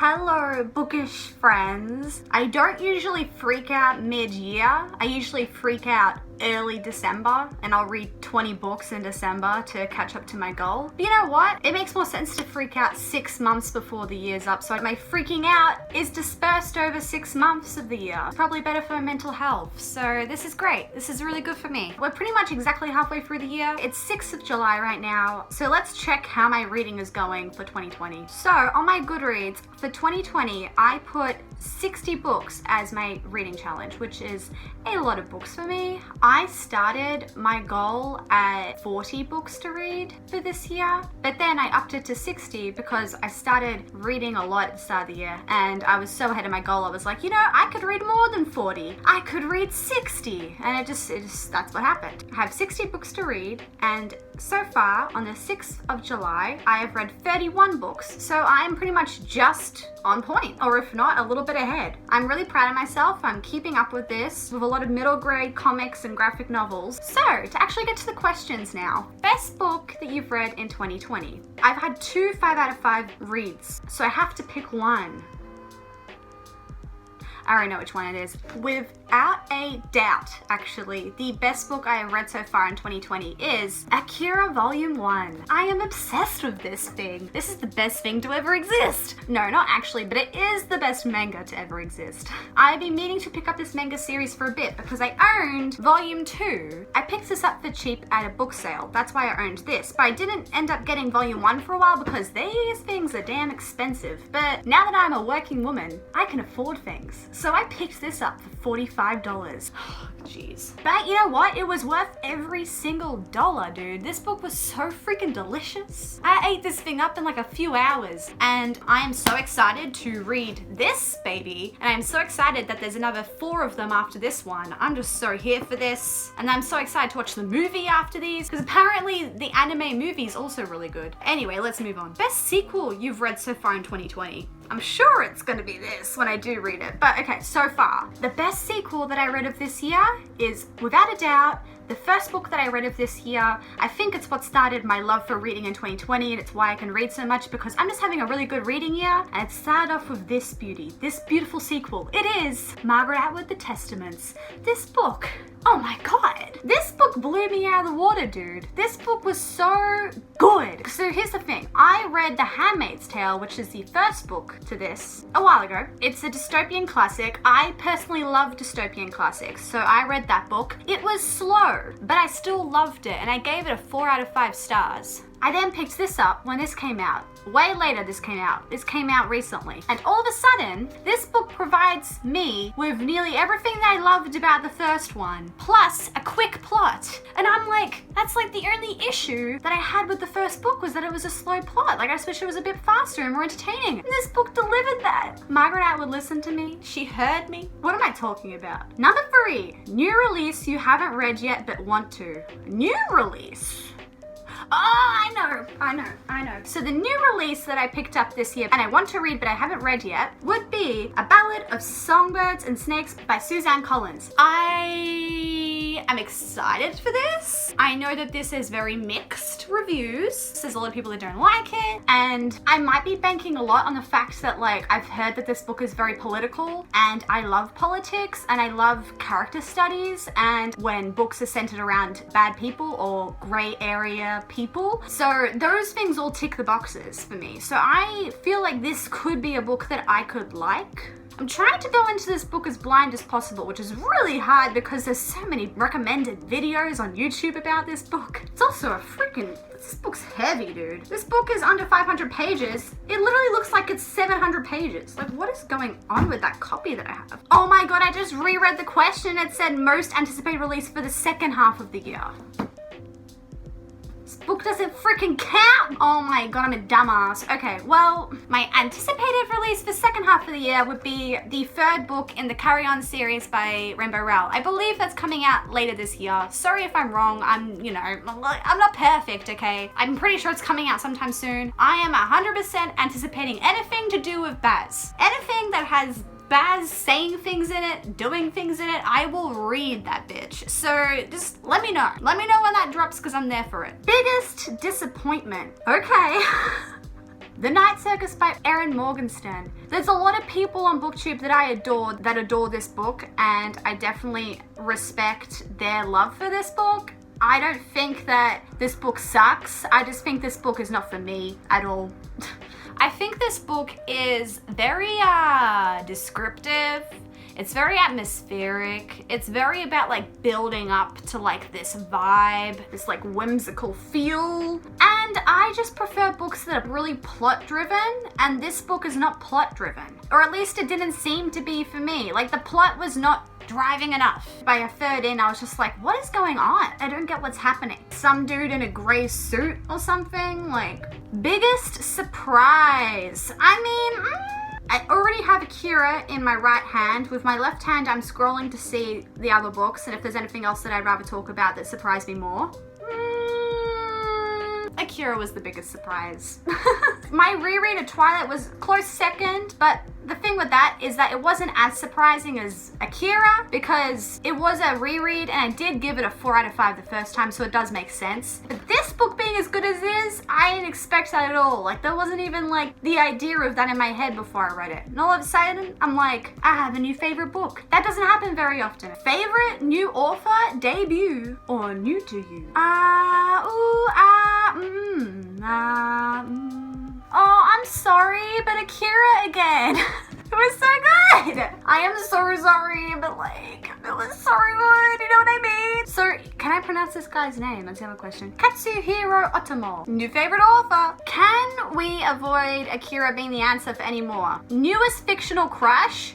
Hello, bookish friends. I don't usually freak out mid-year. I usually freak out early December, and I'll read 20 books in December to catch up to my goal. But you know what? It makes more sense to freak out 6 months before the year's up, so my freaking out is dispersed over 6 months of the year. It's probably better for my mental health, so this is great. This is really good for me. We're pretty much exactly halfway through the year. It's 6th of July right now, so let's check how my reading is going for 2020. So on my Goodreads, for 2020, I put 60 books as my reading challenge, which is a lot of books for me. I started my goal at 40 books to read for this year, but then I upped it to 60 because I started reading a lot at the start of the year and I was so ahead of my goal. I was like, you know, I could read more than 40. I could read 60. And it just that's what happened. I have 60 books to read, and so far on the 6th of July, I have read 31 books. So I'm pretty much just on point, or if not, a little bit ahead. I'm really proud of myself. I'm keeping up with this with a lot of middle grade comics and graphic novels. So to actually get to the questions now, best book that you've read in 2020. I've had 2 5 out of 5 reads, so I have to pick one. I already know which one it is. Without a doubt, actually, the best book I have read so far in 2020 is Akira Volume 1. I am obsessed with this thing. This is the best thing to ever exist. No, not actually, but it is the best manga to ever exist. I've been meaning to pick up this manga series for a bit because I owned Volume 2. I picked this up for cheap at a book sale. That's why I owned this. But I didn't end up getting Volume 1 for a while because these things are damn expensive. But now that I'm a working woman, I can afford things. So I picked this up for $45. Jeez. But you know what? It was worth every single dollar, dude. This book was so freaking delicious. I ate this thing up in like a few hours, and I am so excited to read this baby, and I'm so excited that there's another 4 of them after this one. I'm just so here for this, and I'm so excited to watch the movie after these, because apparently the anime movie is also really good. Anyway, let's move on. Best sequel you've read so far in 2020. I'm sure it's gonna be this when I do read it. But okay, so far, the best sequel that I read of this year is, without a doubt, the first book that I read of this year. I think it's what started my love for reading in 2020, and it's why I can read so much, because I'm just having a really good reading year, and it started off with this beauty, this beautiful sequel. It is Margaret Atwood, The Testaments. This book, oh my god, this book blew me out of the water, dude. This book was so good. So here's the thing. I read The Handmaid's Tale, which is the first book to this, a while ago. It's a dystopian classic. I personally love dystopian classics, so I read that book. It was slow, but I still loved it, and I gave it a 4 out of 5 stars. I then picked this up when this came out. Way later this came out. This came out recently. And all of a sudden, this book provides me with nearly everything that I loved about the first one, plus a quick plot. And I'm like, that's like the only issue that I had with the first book, was that it was a slow plot. Like, I just wish it was a bit faster and more entertaining. And this book delivered that. Margaret Atwood listened to me. She heard me. What am I talking about? Number 3, new release you haven't read yet but want to. New release. Oh, I know. So the new release that I picked up this year, and I want to read but I haven't read yet, would be A Ballad of Songbirds and Snakes by Suzanne Collins. I am excited for this. I know that this has very mixed reviews. There's a lot of people that don't like it, and I might be banking a lot on the fact that, like, I've heard that this book is very political, and I love politics, and I love character studies, and when books are centered around bad people or gray area people. So those things all tick the boxes for me. So I feel like this could be a book that I could like. I'm trying to go into this book as blind as possible, which is really hard because there's so many recommended videos on YouTube about this book. It's also a freaking, this book's heavy, dude. This book is under 500 pages. It literally looks like it's 700 pages. Like, what is going on with that copy that I have? Oh my god, I just reread the question. It said most anticipated release for the second half of the year. Book doesn't freaking count! Oh my god, I'm a dumbass. Okay, well, my anticipated release for second half of the year would be the 3rd book in the Carry On series by Rainbow Rowell. I believe that's coming out later this year. Sorry if I'm wrong. I'm not perfect, okay? I'm pretty sure it's coming out sometime soon. I am 100% anticipating anything to do with Baz. Anything that has Baz saying things in it, doing things in it, I will read that bitch. So just let me know. Let me know when that drops, because I'm there for it. Biggest disappointment. Okay. The Night Circus by Erin Morgenstern. There's a lot of people on booktube that I adore that adore this book, and I definitely respect their love for this book. I don't think that this book sucks. I just think this book is not for me at all. I think this book is very descriptive. It's very atmospheric. It's very about like building up to like this vibe, this like whimsical feel. And I just prefer books that are really plot driven, and this book is not plot driven. Or at least it didn't seem to be for me. Like the plot was not driving enough. By a third in, I was just like, what is going on? I don't get what's happening. Some dude in a gray suit or something? Like, biggest surprise. I mean, I already have Akira in my right hand. With my left hand, I'm scrolling to see the other books and if there's anything else that I'd rather talk about that surprised me more. Akira was the biggest surprise. My reread of Twilight was close second, but the thing with that is that it wasn't as surprising as Akira because it was a reread and I did give it a 4 out of 5 the first time, so it does make sense. But this book being as good as it is, I didn't expect that at all. Like, there wasn't even like the idea of that in my head before I read it. And all of a sudden, I'm like, I have a new favorite book. That doesn't happen very often. Favorite new author, debut, or new to you? Oh, I'm sorry, but Akira again. It was so good. I am so sorry, but like, it was so good. You know what I mean? So, can I pronounce this guy's name? Let's have a question. Katsuhiro Otomo. New favorite author. Can we avoid Akira being the answer for any more? Newest fictional crush?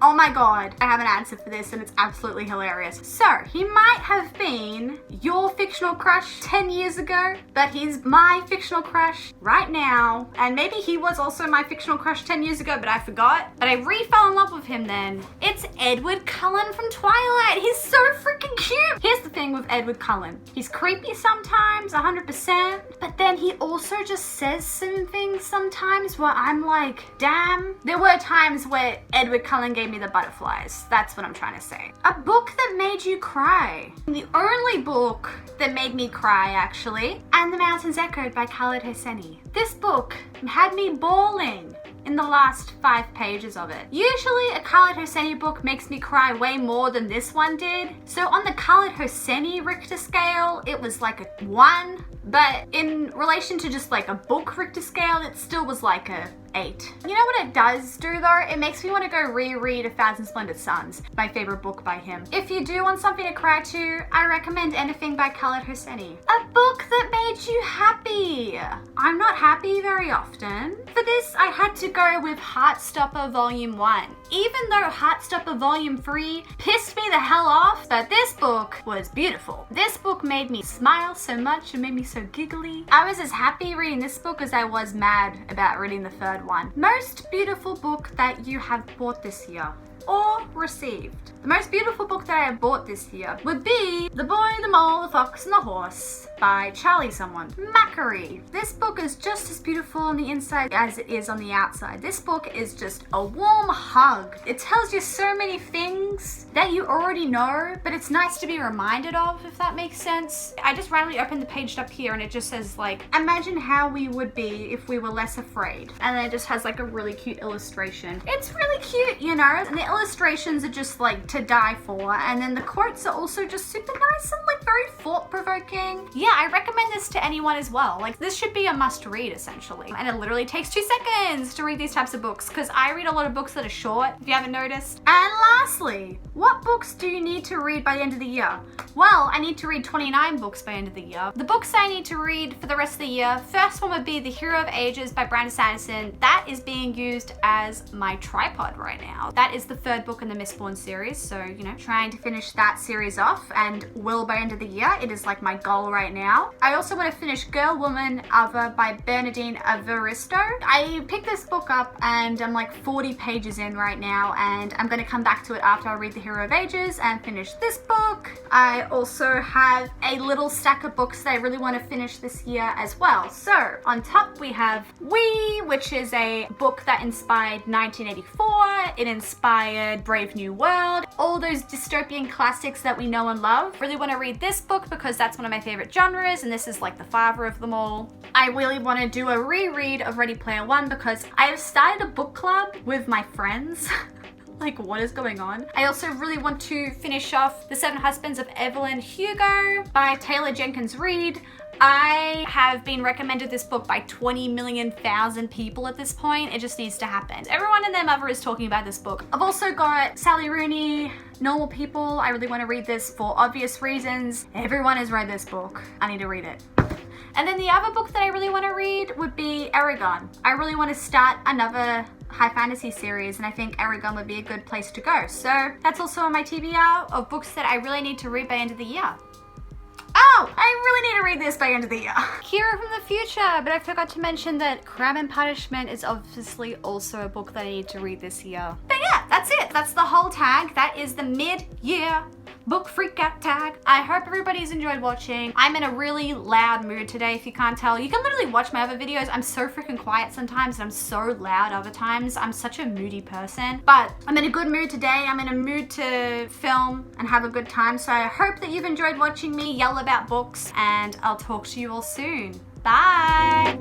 Oh my god, I have an answer for this and it's absolutely hilarious. So, he might have been your fictional crush 10 years ago, but he's my fictional crush right now. And maybe he was also my fictional crush 10 years ago, but I forgot. But I re-fell in love with him then. It's Edward Cullen from Twilight. He's so freaking cute. Here's the thing with Edward Cullen. He's creepy sometimes, 100%, but then he also just says some things sometimes where I'm like, damn. There were times where Edward Cullen gave me the butterflies. That's what I'm trying to say. A book that made you cry. The only book that made me cry, actually. And the Mountains Echoed by Khaled Hosseini. This book had me bawling in the last 5 pages of it. Usually a Khaled Hosseini book makes me cry way more than this one did. So on the Khaled Hosseini Richter scale, it was like a 1. But in relation to just like a book Richter scale, it still was like a 8. You know what it does do though? It makes me want to go reread A Thousand Splendid Suns, my favorite book by him. If you do want something to cry to, I recommend anything by Khaled Hosseini. A book that made you happy. I'm not happy very often. For this, I had to go with Heartstopper Volume 1. Even though Heartstopper Volume 3 pissed me the hell off, but this book was beautiful. This book made me smile so much and made me so giggly. I was as happy reading this book as I was mad about reading the third one. Most beautiful book that you have bought this year or received. The most beautiful book that I have bought this year would be The Boy, the Mole, the Fox and the Horse by Charlie someone. Macquarie. This book is just as beautiful on the inside as it is on the outside. This book is just a warm hug. It tells you so many things that you already know, but it's nice to be reminded of, if that makes sense. I just randomly opened the page up here and it just says like, imagine how we would be if we were less afraid. And then it just has like a really cute illustration. It's really cute, you know, and the illustrations are just like to die for, and then the quotes are also just super nice and like very thought-provoking. Yeah, I recommend this to anyone as well. Like, this should be a must-read essentially, and it literally takes 2 seconds to read these types of books because I read a lot of books that are short, if you haven't noticed. And lastly, what books do you need to read by the end of the year? Well, I need to read 29 books by the end of the year. The books I need to read for the rest of the year, first one would be The Hero of Ages by Brandon Sanderson. That is being used as my tripod right now. That is the 3rd book in the Mistborn series, so, you know, trying to finish that series off and will by end of the year. It is like my goal right now. I also want to finish Girl, Woman, Other by Bernardine Evaristo. I picked this book up and I'm like 40 pages in right now, and I'm going to come back to it after I'll read The Hero of Ages and finish this book. I also have a little stack of books that I really want to finish this year as well. So on top we have We, which is a book that inspired 1984. It inspired Brave New World, all those dystopian classics that we know and love. Really want to read this book because that's one of my favorite genres, and this is like the father of them all. I really want to do a reread of Ready Player One because I have started a book club with my friends. Like, what is going on? I also really want to finish off The Seven Husbands of Evelyn Hugo by Taylor Jenkins Reid. I have been recommended this book by 20 million thousand people at this point. It just needs to happen. Everyone and their mother is talking about this book. I've also got Sally Rooney, Normal People. I really want to read this for obvious reasons. Everyone has read this book. I need to read it. And then the other book that I really want to read would be Eragon. I really want to start another high fantasy series, and I think Eragon would be a good place to go. So that's also on my TBR of books that I really need to read by end of the year. Oh, I really need to read this by end of the year. Kira from the future, but I forgot to mention that Crime and Punishment is obviously also a book that I need to read this year. But yeah, that's it. That's the whole tag. That is the mid-year book freakout tag. I hope everybody's enjoyed watching. I'm in a really loud mood today, if you can't tell. You can literally watch my other videos. I'm so freaking quiet sometimes and I'm so loud other times. I'm such a moody person, but I'm in a good mood today. I'm in a mood to film and have a good time. So I hope that you've enjoyed watching me yell about books, and I'll talk to you all soon. Bye.